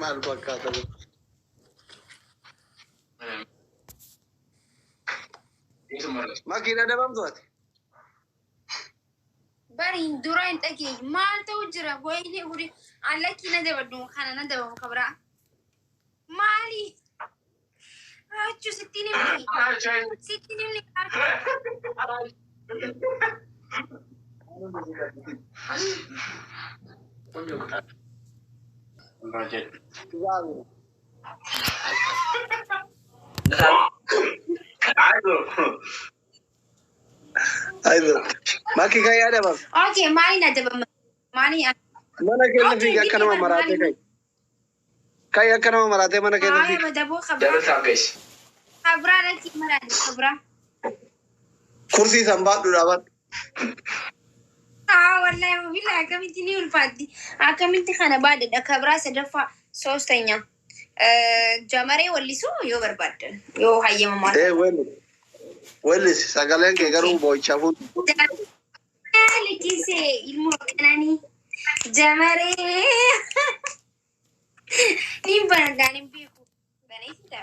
Mal bakkaata. Makiina dabamtuati. Bari dura intake maaltu jira goyne guri allaki na dabadu kana na dabam kabra mali achu sitini ni Aido. Maki kaya dabam. okay mali na dabam mali Mana kena fi akkana marate kai. Kai akkana marate mana kena fi. ay madabu khabra khabra laki marade khabra Kursi sambadu dapat. wallahi billahi kamiti ni ulfadi akamiti khana bada da khabra sadafa sostanya jamare wallisu yo barbadan yo hayyama ma Weli sagalen ke garu boichafu. Likise ilmu kanani jamare ni barangani biku bani sita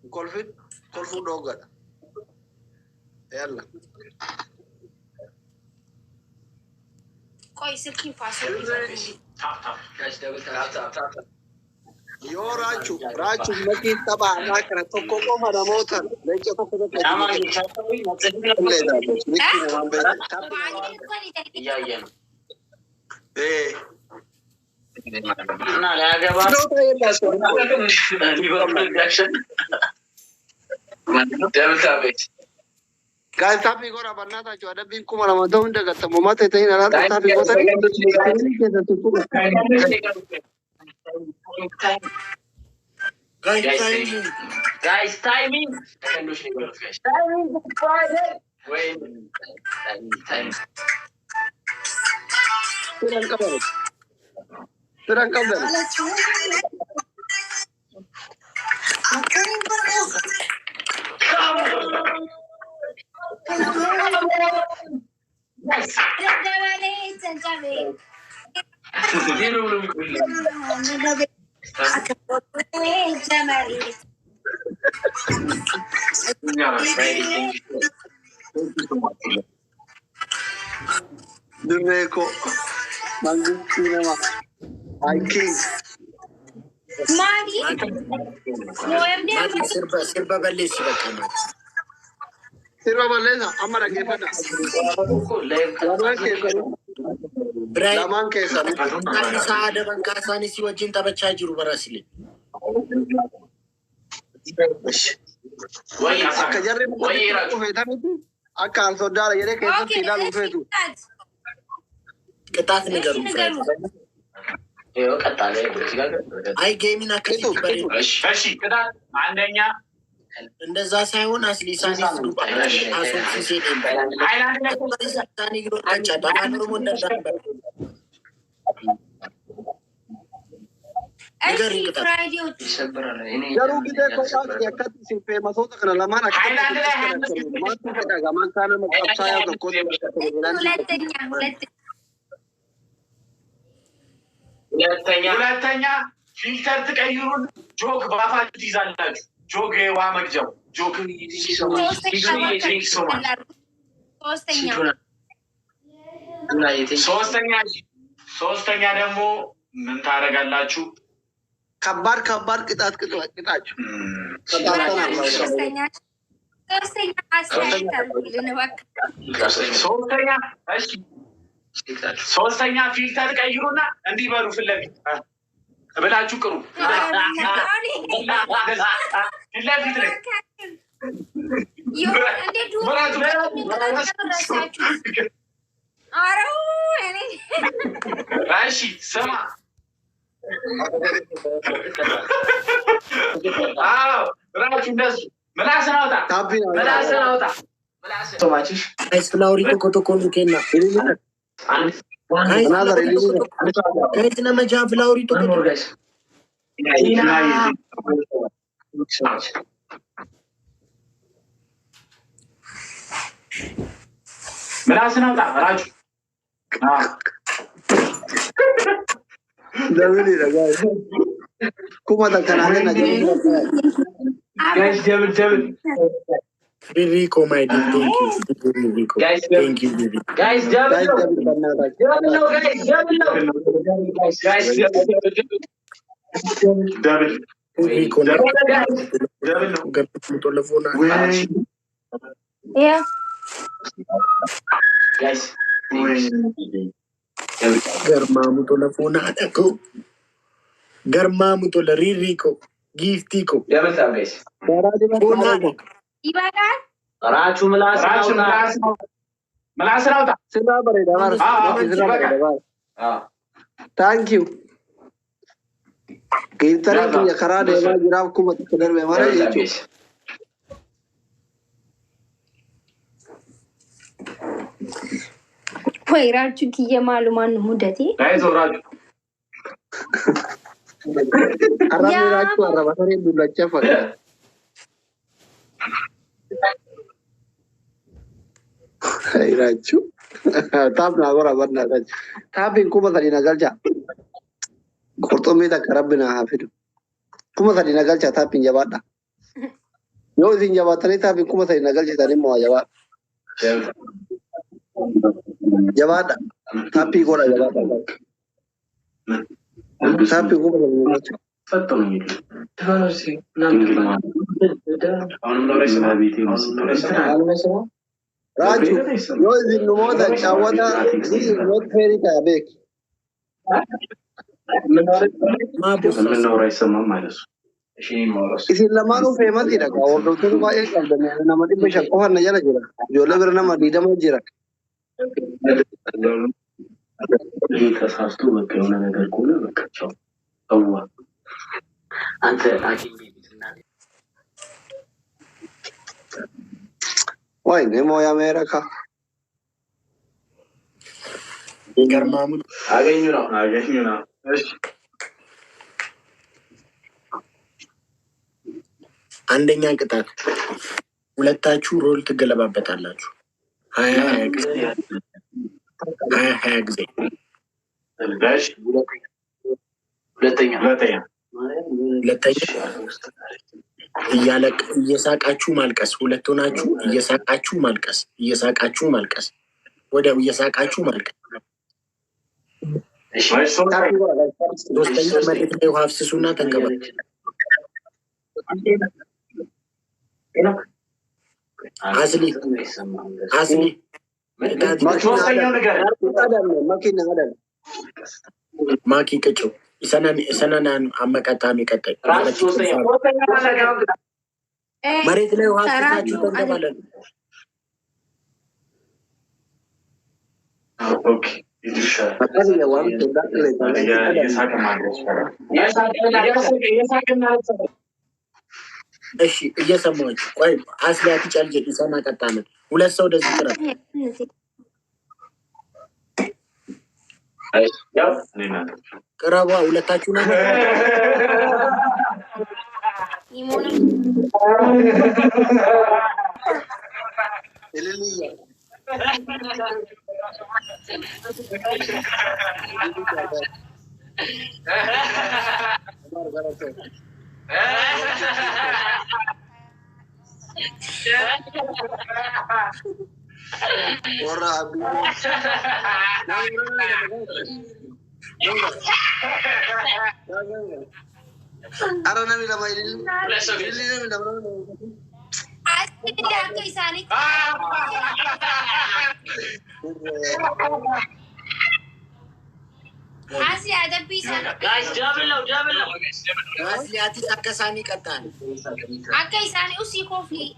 Kolfin doga. Yalla. koi sirki faso Yo rachu maki taba nakra to koko maramota. Leche to koko. Guys, tapi gora banana jo ada bin kuma ramadan hunda gatta momate tahin ala tapi gota Guys, timing. Timing. Wait. Timing. Terang kabar. Duneko manggung cinema hiking mali sirba balesi bakana sirba balesa amara ke fada laman ke sa ani saada banka sani si wajin tabacha jiru barasile akka jarri ko fedamiti akka al sodara yere ke tila lu fetu ቅጣት ነገሩ አይ ጌሚን አከቲ በሪ እሺ ቅጣት አንደኛ እንደዛ ሳይሆን አስሊሳኒ አሶን ሲሴ አይላንድ ላይ ሳኒ ግሮ አንቻ ዳማኑ እንደዛ እሺ ፍራይዴው jaru gide ko saat yakati si pe masota kana lamana አይላንድ ላይ ማቱ ከዳጋ ማንካነ መጣቻያ በኮ ሁለተኛ ፊልተር ትቀይሩን ጆግ ባፋችሁ ትይዛላችሁ ጆግ የውሃ መግጃው ጆግ ሶስተኛ ደግሞ ምን ታደርጋላችሁ? ከባድ ቅጣት ቅጣችሁ ሶስተኛ ፊልተር ቀይሩና እንዲህ በሉ ፊት ለፊት ብላችሁ ቅሩ። ፊት ለፊት ላይ እሺ ስማ ራቹ እንደሱ ምላስን አውጣ ምላስን አውጣ ቶማችሽ ፍላውሪ ኮኮቶኮኑ ኬና ከየትና መጃ ፍላውሪ ኮኮቶ ምላስን አውጣ ራቹ ለምን ይላል ኩማታ ከናለና ጋይስ ደብል Rico, my dear, thank you. Rico. Thank you, Rico. Guys, double Rico, telephone. Yeah. guys. Garmamu telephone. Garmamu tole Rico. Giftico. Double tap, guys. ይበቃል። ራቹ ምላስ አውጣ ስራ በሬዳ ማር ታንክ ዩ ጌታሪ የከራ ደማ ጅራብ ኩመት ከደር በማረ ይቹ ወይ ራቹ ከየማሉ ማን ሙደቴ ጋይስ ራቹ አራሚ ራቹ አራባተሪ ዱላቻ ፈካ ራቹ ታብ ናጎራ በናታች ታብን ኩመት ሊናገልጃ ቁርጦሜ ተቀረብና ሀፊዱ ኩመት ሊናገልጃ ታብን ጀባዳ yo sin jabatani tabi kuma sai nagal jitani mo jabada tapi gola jabada tapi kuma mo fatto ni taro si nan raju yo sin mo da chawada ni mo feri ta bek Ma boss no raisa mamalos isin lamanu famous ira ka ordo tu ba ek kalda na mati pe shakko na jara jira jole berna mati da jira ይህ ተሳስቶ በቃ የሆነ ነገር ከሆነ በቃ ቻው አዋ አንተ አኪኝ ወይ ነሞ የአሜሪካ Garmamu. አገኙ ነው እሺ አንደኛ ቅጣት ሁለታችሁ ሮል ትገለባበጣላችሁ 20 ጊዜ ሁለተኛ እየሳቃችሁ ማልቀስ ሁለት ሆናችሁ እየሳቃችሁ ማልቀስ ወዲያው እየሳቃችሁ ማልቀስ ሶስተኛ መሬት ላይ ውሃ አፍስሱና ተንከባሉ አስሊ ማኪ ቅጭው ሰናናን አመቃጣሚ ቀጣይ መሬት ላይ ውሃ አፍስሳችሁ ተንከባለሉ ኦኬ እሺ እየሰማችሁ ቆይ አስሊ አትጨልጅ ሰና ቀጣነ ሁለት ሰው ወደዚህ ቅረብ ቅረቧ ሁለታችሁ ነው Asliati sakasani katan. Akai sani usi kofi.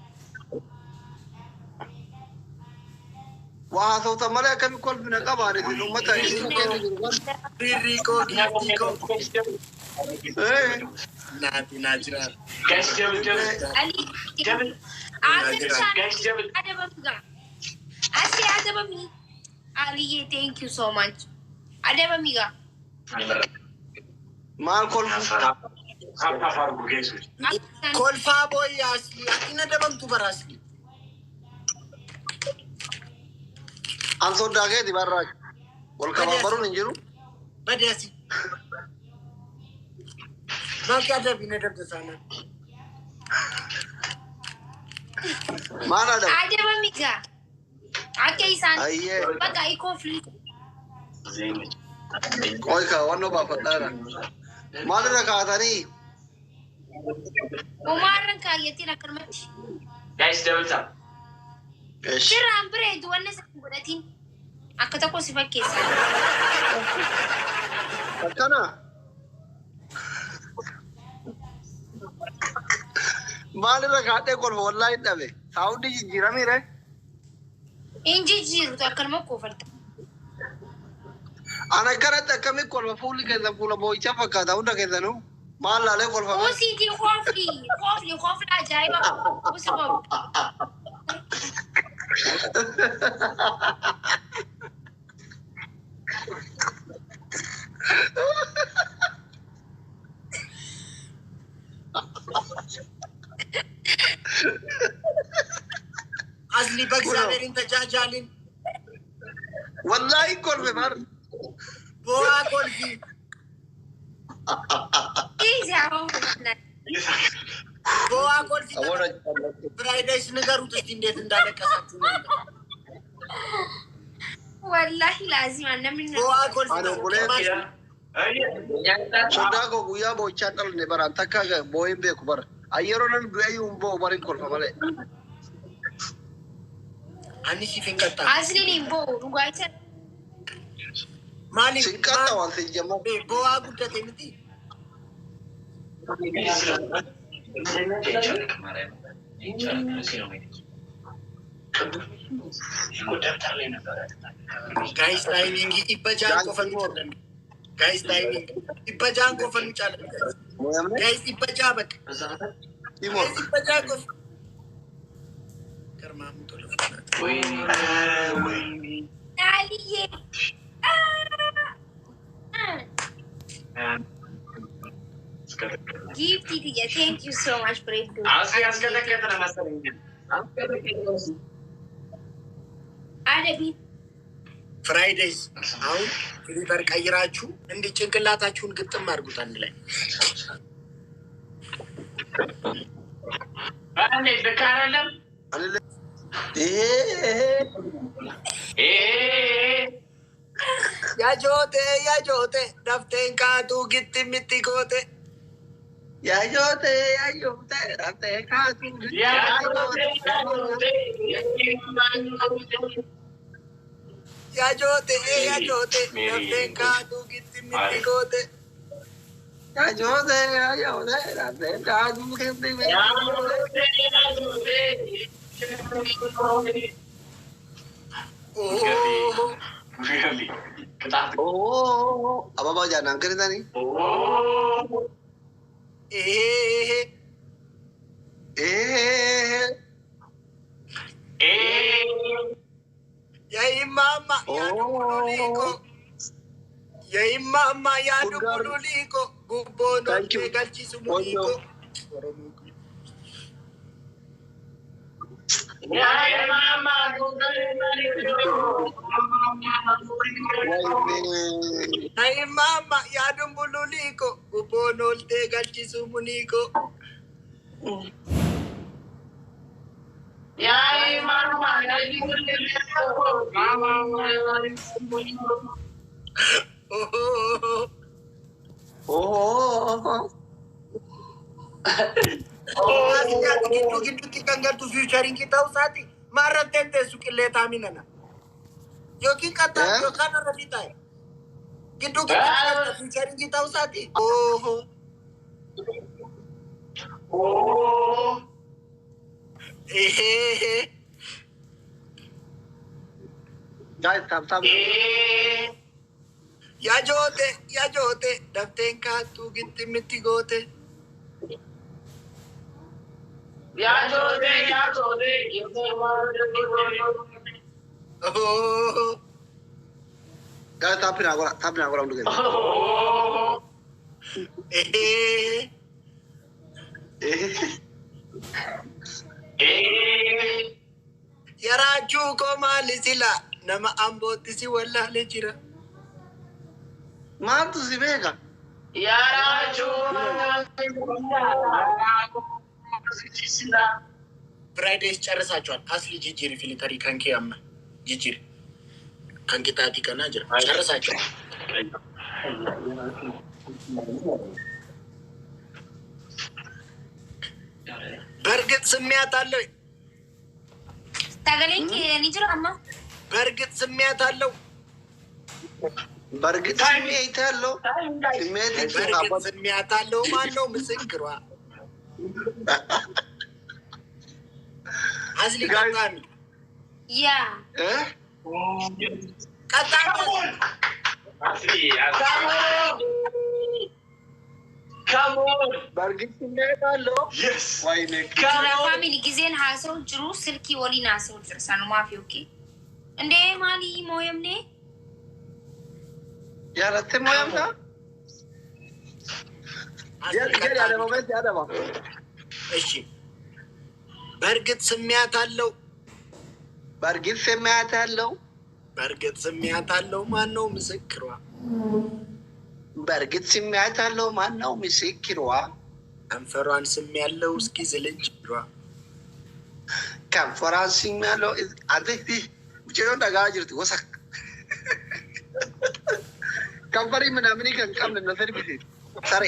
وهذا تملا كم يقول من قبارة الأمة Ririco, Giftico. إيه Nati, natural. Ali, Ali, thank you so much. Adeba miga. ما الكل Call Fabo, yes. Latina de Tubarasli. أنصر داعي دي برا والكلام برو نجرو But yes. ما كذا بينادم تسانا. ما نادم Adeba miga. Ake isan. أيه Baga iko free. كوي كوانو بافتنا ما لنا كاتاني Umaran kayati na karmati. Guys, double tap. إيش Sira ambre duwanna sa kudatin. Akata ko si Fakisa. كنا ما لنا كاتة كل والله إنتبه ساودي جيرامي رأي Inji jiru ta karma ko farta. أنا كرت كمي كل مفهوم كذا كل بوي شافك كذا وده كذا نو ما لا له كل O فهم si di khofli ajaiba. O sabab. Asli Bagsaver in the Jajalin. والله كل بمر Boa Colfi. Iza ho. Boa Colfi. أولا Friday Snagaru to Stindet and Daleka. Wallahi lazim anna min. Boa أنا Colfi. بقول Sodako guya bo channel ne bara taka boy be ko bara ayero nan du ayum bo barin kol fa male Ani si Finkata. Asli nimbo rugaita. Mali. sinkata wan se jama Boa Gutta Timothy. Guys, timing Ipajan Kofan. Guys, timing Ipajan Kofan. moyamne Guys, Ipajabak. timo Guys, Ipajakof. Karmamu tolo. Aliye. Gift it. Thank you so much for it. Adabi. Fridays. አሁን ሪቨር ቀይራችሁ እንደ ጭንቅላታችሁን ግጥም አድርጉት አንድ ላይ ያጆቴ ደፍቴን ካቱ ግጥም ምትጎቴ ya yote ate ka tu ያጆቴ ደፍቴን ካቱ ግጥም ምትጎቴ ya yote ate ka tu oh apa mau jangan angker tadi Yai mama yadu bululiko gubono galchi sumuniko Yai mama yadu bululiko gubono galchi sumuniko Gitu tinggal tu futuring kita usati marah tente sukile taminana Yoki kata yokana rabita gitu kita futuring kita usati Guys, tap. Ya jote, daften kaatu gitti miti gote. Ya jote. Oh, Guys, tap na agora undu gani. Yaraachu ko maali sila nama ambooti si wallaale jira. Maaltu si beeka? Yaraachu. Fridays ጨርሳችኋል? አስሊ ጅጅሪ ፊልተሪ ከንኬ አማ ጅጅሪ ከንኬ ታቲ ከና ጅራ ጨርሳችኋል? በእርግጥ ስሜት አለው። ታገለኝ እኔ ጅራ አማ በእርግጥ ስሜት አለው። በእርግጥ ስሜት አለው። በእርግጥ ስሜት አለው። ማን ነው ምስክሯ? አስሊ ቀጣሚ ያ ቀጣሚ በእርግጥ ስሜት አለው። ወይኔ ፋሚሊ ጊዜን ሀሰው ጅሩ ስልኪ ወሊና ሰው ድርሳኑ ማፊ ኦኬ እንዴ ማሊ ሞየምኔ ያረተ ሞየምና ያለ ሞመንት ያደባ እሺ በእርግጥ ስሜት አለው። በእርግጥ ስሜት አለው። በእርግጥ ስሜት አለው። ማን ነው ምስክሯ? በእርግጥ ስሜት አለው። ማን ነው ምስክሯ? ከንፈሯን ስም ያለው እስኪ ዝልጅ ብሏ ከንፈሯን ስም ያለው አርቴክቲ ብቻ ደጋ ጅርት ወሰክ ከንፈሪ ምናምን ከንቀም ነበር ቢዚ ሰሬ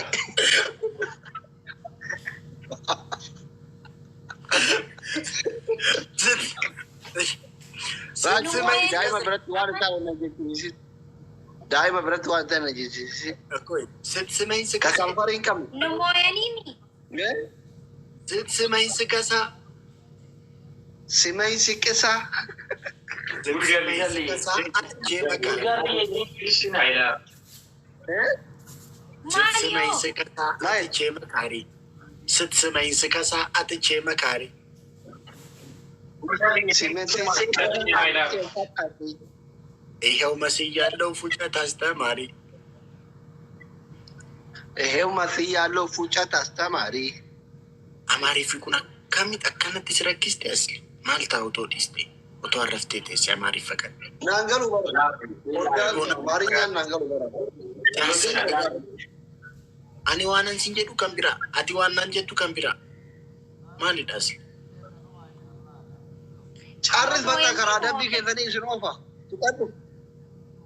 ዳይማ ብረት ዋንተ ነጂ ስትስመኝ ስከሳ ከንፈሪን ቀም ነሞያኒኒ ስትስመኝ ስከሳ ስመኝ ሲቀሳ ስትስመኝ ስከሳ አጥቼ መካሪ ስትስመኝ ስከሳ አጥቼ መካሪ ይሄው መስያለው ፉጨት አስተማሪ ይሄው መስያለው ፉጨት አስተማሪ አማሪ ፊቁና ከሚጠከነት ሲረክስት ያስል ማልታ አውቶ ዲስቴ ኦቶ አረፍቴት ሲያማሪ ፈቀድ ናንገሉ ማሪኛ ናንገሉ አኒ ዋናን ሲንጀዱ ከምቢራ አቲ ዋናን ጀቱ ከምቢራ ማን ይዳስ ጫርስ በቃ ከራዳቢ ከዘኔ ሽኖፋ ትቀጡ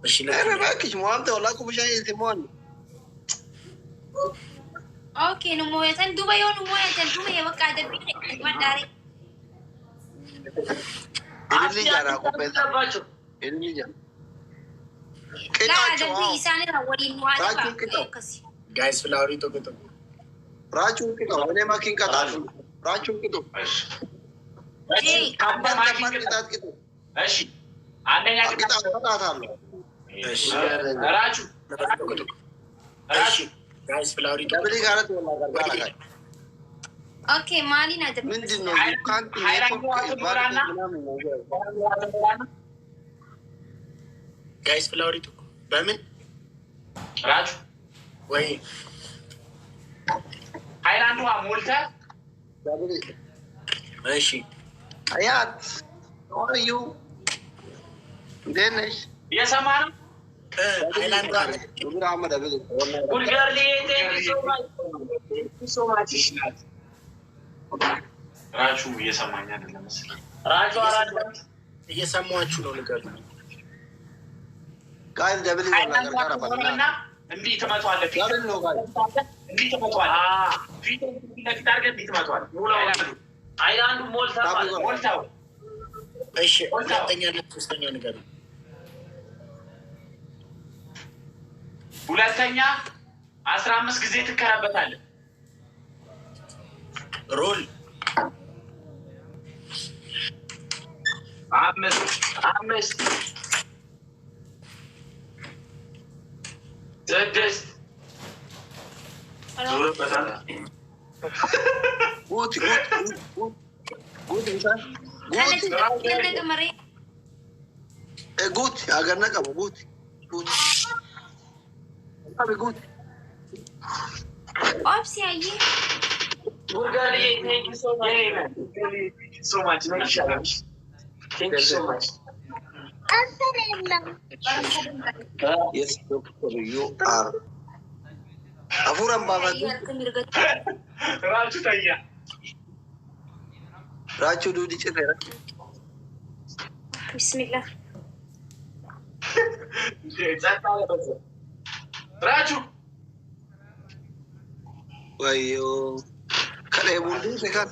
እሺ ለራኪሽ ሞአንተ ወላኩ ብሻይ ሲሞን ኦኬ ነው ሞያተን ዱባይ ሆኖ ሞያተን ዱባይ በቃ ደብ ወዳሪ እልል ያራ ቆበታባቸው እልል ያ ከታቸው ኢሳኔ ወዲ ሞአታ ጋይስ ፍላወሪ ተቆጣ ራቹ ከታ ወኔ ማኪን ከታ ራቹ ከቶ እሺ እሺ አንደኛ ቅጣት አለ እሺ ራቹ እሺ ጋይስ ፍላወሪ ደብሊ ጋራት ወላ ኦኬ ማሊና ደብ ምንድነው ካንት ጋይስ ፍላወሪ በምን ራቹ ወይ ሃይላንድ ውሃ ሞልተህ ደብሊ እሺ አያት ኦዩ ደነሽ የሰማነው ሃይላንድ አለ ዱራማ ደብሊ ጉልገር ሊቴ ሶማች ይሽናል ራቹ እየሰማኝ አይደለም መሰለኝ ራቹ አራዳ እየሰማችሁ ነው ንገር ጋይስ ደብሊ ወላ ጋራ ባና እንዲህ ትመቷለህ ጋር ነው ጋር እንዲህ ትመቷለህ ፊት ለፊት አድርገህ እንዲህ ትመቷለህ ሃይላንዱ ሞልተው እሺ ሁለተኛ እና ሶስተኛ ንገር ሁለተኛ 15 ጊዜ ትከራበታለህ ሮል አምስት سدست زور بتاعنا قوتي انت أنا كمري قوتي اغنك ابو قوتي ابي قوتي أوبسي أيه Bulgaria, thank you so much. Thank you so much. Thank you so much. Yes, doctor, you are. Afuran baba. Raju tanya. Raju dudi cetera. Bismillah. Raju. Wayo. Kale mundu tekan.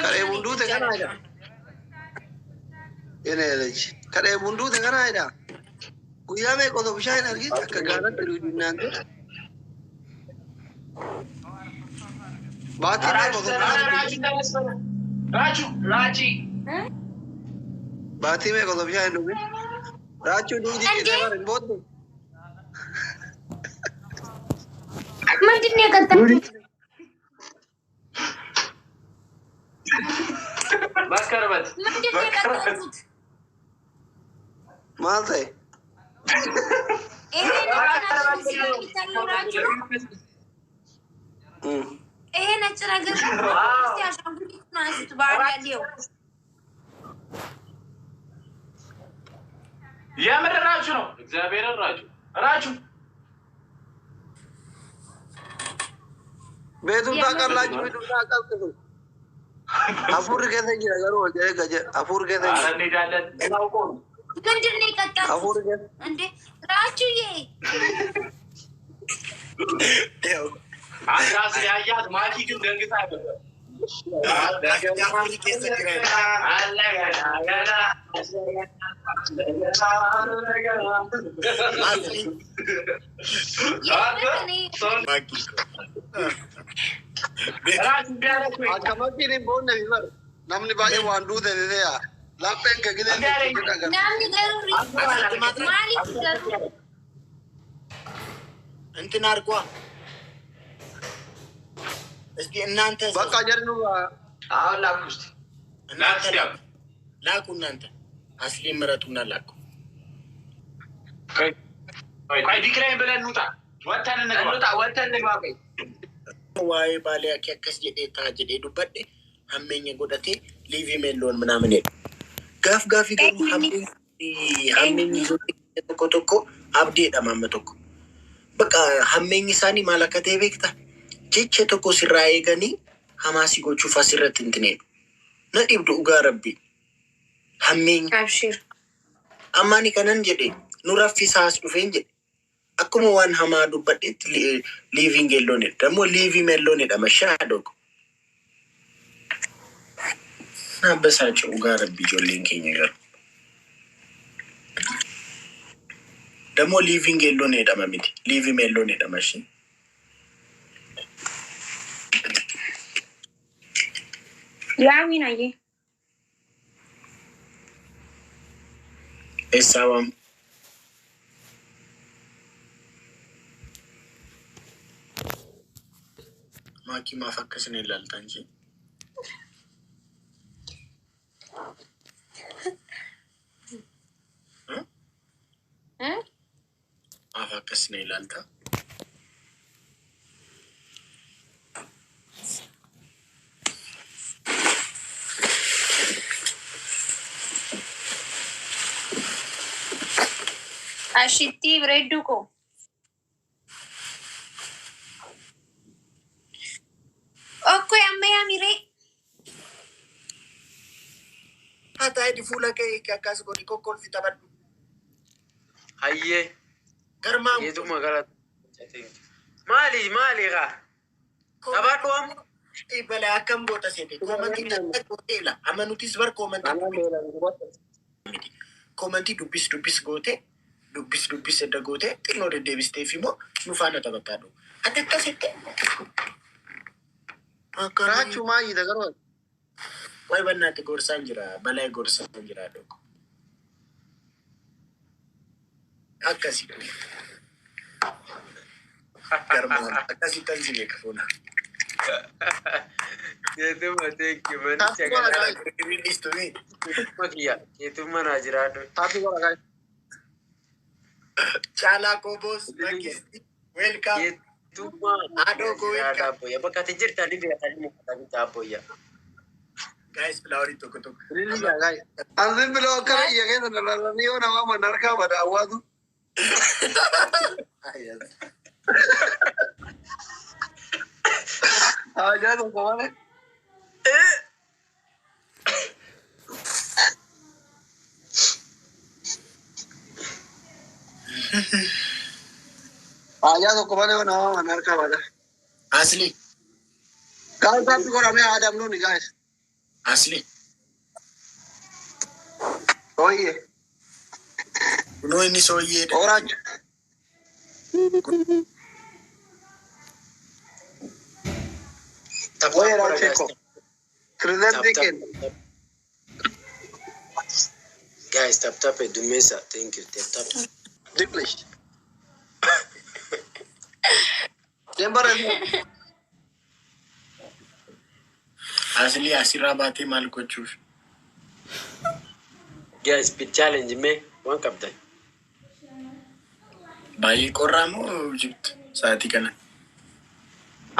Kale mundu tekan ada. Ini lagi. Kale mundu tekan ada. Kuya me kodo bishain lagi. Kagana terudi nanti. Bati me kodo. Raji. Bati me kodo bishain dulu. Raju dudi cetera ribut. Mungkin dia kata. Baskar bat. Mungkin dia kata. Malte. Nak cara mesti asal kita nasi tu baru dia. Ya mana Raju no? Examiner Raju. Betul tak kan laju betul tak kan tu. Afur ke tu je agar orang jadi gaje. Afur ke tu. Ada ni jalan. Tahu kon. Mungkin dia kata. Afur ke. Ande Raju ye. Ada si ayat mati tu dengan kita. Agama kini bon nahi bar. Namni bagai wandu de ya. Lapen ke gile. Namni garuri. Mali garuri. እንትን አርጓ እስቲ እናንተ በቃ ጀርኑ አሁን ላኩስቲ ላኩ እናንተ አስሊ ምረጡና ላኩ ቆይ ዲክላይን ብለን እንውጣ ወተን እንግባ ዋይ ባሊያ ከከስ ጀዴታ ጀዴ ዱበዴ ሀመኝ ጎደቴ ሊቪ ሜሎን ምናምን ጋፍ ይገሩ ሀመኝ ቶኮ አብዴ ደማመቶኮ በቃ ሀመኝ ሳኒ ማለከቴ ቤክታ ቼቼ ቶኮ ሲራዬ ገኒ ሀማሲ ጎቹ ፋሲረት እንትኔ ነዲብዱ ጋረቢ ሀመኝ አብሽር አማኒ ከነን ጀዴ ኑራፊ ሳስ ዱፌን ጀዴ አኩሙ ዋን ሀማዱ በዴት ሊቪንግ የሎኔ ደግሞ ሊቪ ሜሎኔ ደመሻዶኩ ናበሳቸው ጋረቢ ጆሌን ኬኝ ገር ደግሞ ሊቪንግ የሎኔ ደመሚት ሊቪ ሜሎኔ ደመሽ ያዊና ዬ ኤሳዋም ማኪ ማፈከስን ይላልታ እንጂ ማፈከስን ይላልታ አሽቲ ብሬዱኮ ኦኮ ያመያ ሚሬ አታይ ዲፉላ ከካስ ጎዲ ኮኮል ፊታበዱ አየ ገርማ የቱ መገራት ማሊ ጋ ተባዶም ኢበላ አከም ቦታ ሴቴ ኮመንቲ ተቆቴላ አመኑቲስ በር ኮመንቲ ዱቢስ ጎቴ ዱቢስ ደጎቴ ጥኖ ደደብስቴ ፊሞ ኑፋነ ተበታዶ አተከሰተ አከራቹ ማይ ደገሮ ወይ በእናትህ ጎርሳን ጅራ በላይ ጎርሳን ጅራ ደጎ Akkasi. Garmaan akkasi kan si beekamuudha. Keetuma teekki manni Taatu gola cagala. guys. Riliistu mi. Keetuma kiyya. Keetuma naa jiraadhu. Taatu gola guys. Caalaa Koboos Rakkisti. Welcome. Keetuma Adoo koo jiraadha welcome. abboyya. Bakka ati jirtanii beekanii mukata bitaa abboyya. Guys, flower tokko tokko. Really guys. Anzin bilo akkana iya keessa dalalanii yoo nama mana harkaa bada hawwaatu. Ajaa tokko malee. Ajaa tokko malee yoo nama mana harkaa bada. Asli. Guys, taatu gola mee Adam nuni guys. Asli. Oye, Kunoo inni sooyyeedha. orange. Oye, era chico. Trident Dicken. Guys, tap Dumesa. Thank you. Tap. Dicklish. Timber is Asli asirraa baatee maal gochuuf? Guys, bit challenge me. One captain. Baay'ee qorraa moo jirtu sa'aatii kana?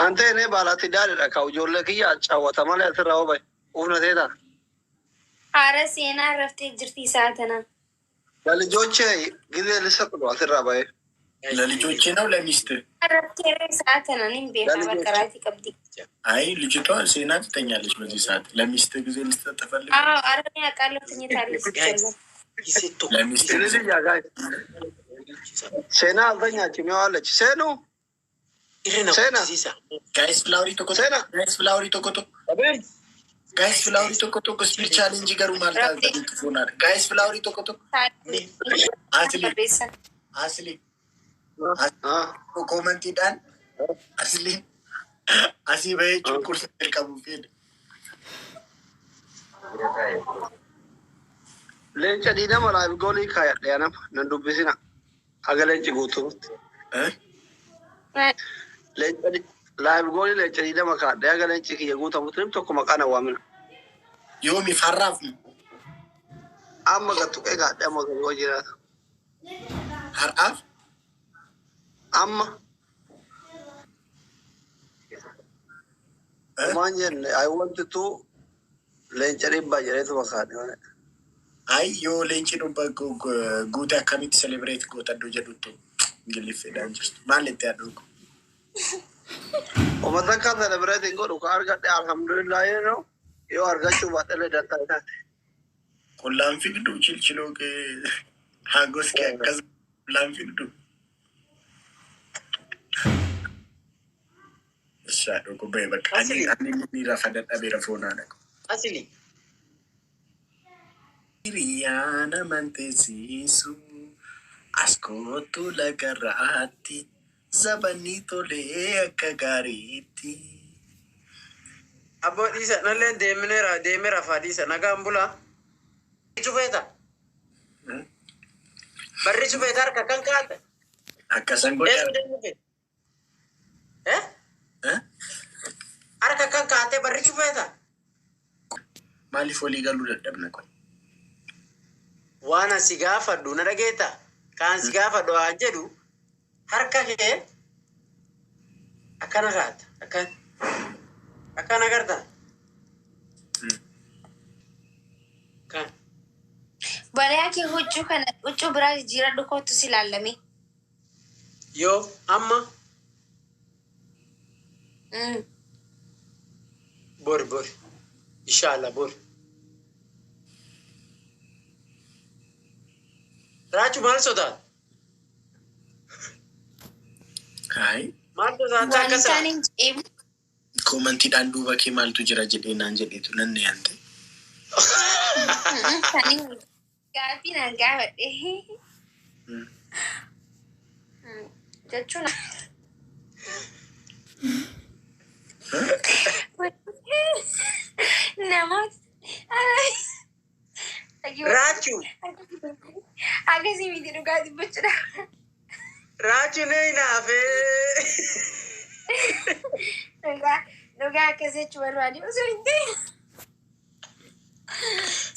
Ante ne balati daadhiidha ka ijoollee kiyya caawwata malee asirraa hubate. Ufna teeta. Haara seenaa raftee jirti isaa tana. Lalijoche gizee lisa kudu asirraa bahe. ለልጆቼ ነው ለሚስት? Raftee isaa tana nin beeka bakkaraatii qabdi. አይ ልጅቷ ሴና ትተኛለች በዚህ ሰዓት። ለሚስት ጊዜ ልትሰጥ ትፈልግ? አረኔ አውቃለሁ ትኝታለች ይችላል። ለሚስት Ilisi yaa gaay. Seenaa altanyaatti mi'aawalechi. Seenuu. Seena. ጋይስ ፍላወሪ ቶኮ ሴና። ጋይስ ፍላወሪ ቶኮ ቶኮ Abeen. ጋይስ ፍላወሪ ቶኮ ቶኮ ስፒድ ቻሌንጅ ገሩ ማለት አልተፈውናል። ጋይስ ፍላወሪ ቶኮ ቶኮ አስሊ አስሊ Ah. ኮመንቲዳን አስሊ አሲ በይ ቁርስ ተቀቡ ፊድ Leenca diinama laayif goolii kaayadhe anama nan dubbisina. Haga leenci guutuutti. Laayif goolii leenca diinama kaadhe haga leenci kiyya guutamutti nim tokko maqaan awwaamina. ዮሚ ፈራፍ Amma gattuqee kaadhe amma gaboo jiraata. ሀርአፍ Amma. Maan jenne I want to leenca dhibbaa jedheetuma kaadhe. አይ ዮ ሌንቺ ነው በጎ ጉታ ከሚት ሴሌብሬት ጎተዶ ጀዱቱ እንግሊዝ ፌዳን ጅስት ማለት ያደርጉ Uummata akka celebrating godhu ka argadhe alhamdulillah yeroo yoo argachuu baadhee dantaa isaati. ቆላን ፊግዱ ችልችሎ ሀጎስ ከከዝ ቆላን ፊግዱ እሻዶ ኮበ በቃ አኒ ረፈደዳ ቤረፎና ነክ Asili. ሪያና መንቴሲሱ አስኮቱ ለገራቲ ዘበኒ ቶሌ አከጋሪቲ Abbo dhiisa nalleen deemera faa dhiisa nagaan bula. Cufeeta. Barri cufeeta harka kan kaa'atte. አከሰን ጎዳ Eessu deemute. Harka kan kaa'atte barri cufeeta. ማሊፍ ወሊ ገሉ ደደብነ ቆይ Waan asi gaafadhu na dhageeta. Kaan si gaafadhu haa jedhu harka kee akkana kaa'atta. Akkana agarta. Kan. Bariyaa kee huccuu biraa jijjiiradhu kootu si laalame. Yoo amma bor. Inshallah bor. Raaju maal sodaata? አይ Maal sodaata akka Wantaan sana? hin jedheemu. ኮመንቲዳን ዱባ ኬ ማልቱ ጅራ ጀዴናን ጀዴቱ ነን ያንተ Gaaffii naan gaafadhe. Jechuun namoota Raaju. Aga akkasii miti dhugaa dubbachuudha. Raachuun naafe. Dhugaa akkasii jechuu barbaade osoo hin ta'e.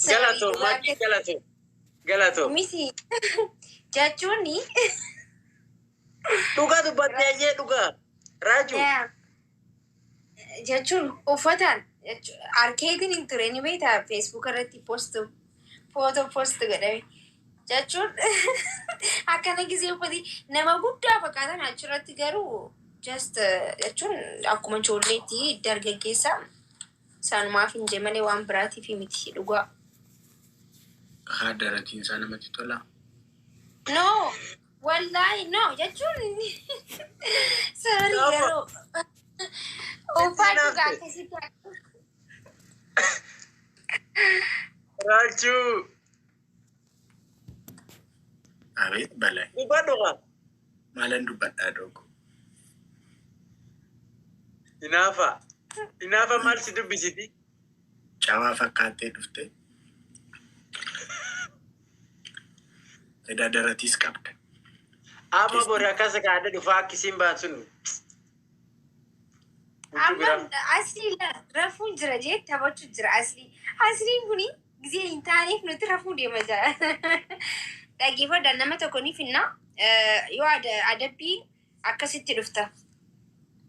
Galatoo maatii galatoo. Galatoo. Miti jechuun dhugaa dubbattee jee dhugaa. Raajuu. Jechuun uffataan arkeetiin hin ture ni beektaa feesbuuk irratti footoo poost godhame jechuun akkana gisee uffati nama guddaa fakkaatan achirratti garuu just jechuun akkuma ijoolleetti dargaggeessaa saanumaaf hin jee malee waan biraatiif miti dhugaa. Haadaratiin isaa namatti tola. No, wallahi no jechuun sorry garuu. Uffata akkasitti Raajuu. Abeet balaa. Dubbadhuqa. Maalan dubbadhaa dogo. Inaafa maal si dubbisiti? Cawaa fakkaattee dhufte. Daratiis qabda. Amma bori akkas gaadha dhufaa akkisiin baatun. amma asli rafuun jira jee taphachuu jira asliin kuni gisee hin taaneef nuti rafuu deema jira. Dhaggeeffadhaan nama tokko ni finna yoo adabbii akkasitti dhufta.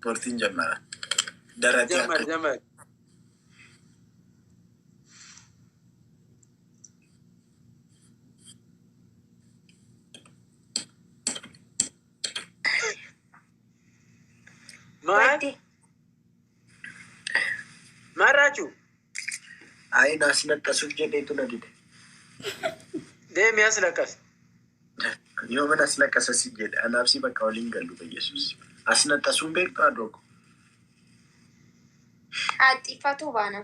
Portiin jammara. Daratii akka. Jamar. Maal Raajuu? Ayi naas naqqasuuf jedheetu na dide. Deemi as laqqas. Yoo mana as naqqasa si jedhe anaaf si bakka waliin galu Yesuus. As naqqasuun beektaa dogo. Haxxiffatu baana.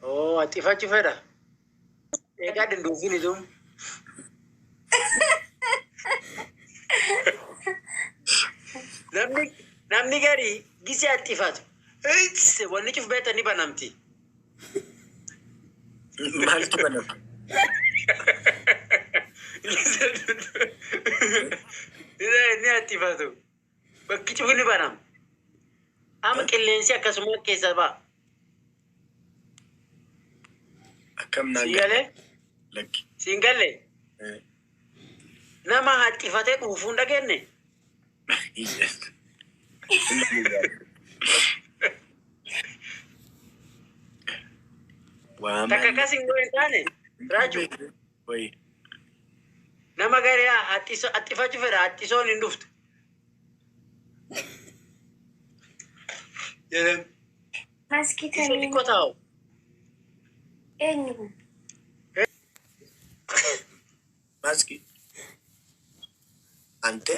Oo haxxifachuu fedha. Eegaa danduufiin ituu. Namni gari gisee haxxifatu. Wanni cuf beektan ni banamti. Maaltu banama? Ni haxxifatu. Bakki cufu ni banama. Amma qilleensi akkasuma keessa ba'a. Akkam naan Siingalee? lakki. Siingalee? Nama haxxifatee dhuufuu hin dhageenye? Takka akkas hin goone taane Raajuu. Wayi. Nama garee haxxifachuu fedha haxxisoon hin dhuftu. Maskii Isa tanii xiqqoo taa'u. eenyu kun? Maski. Ante.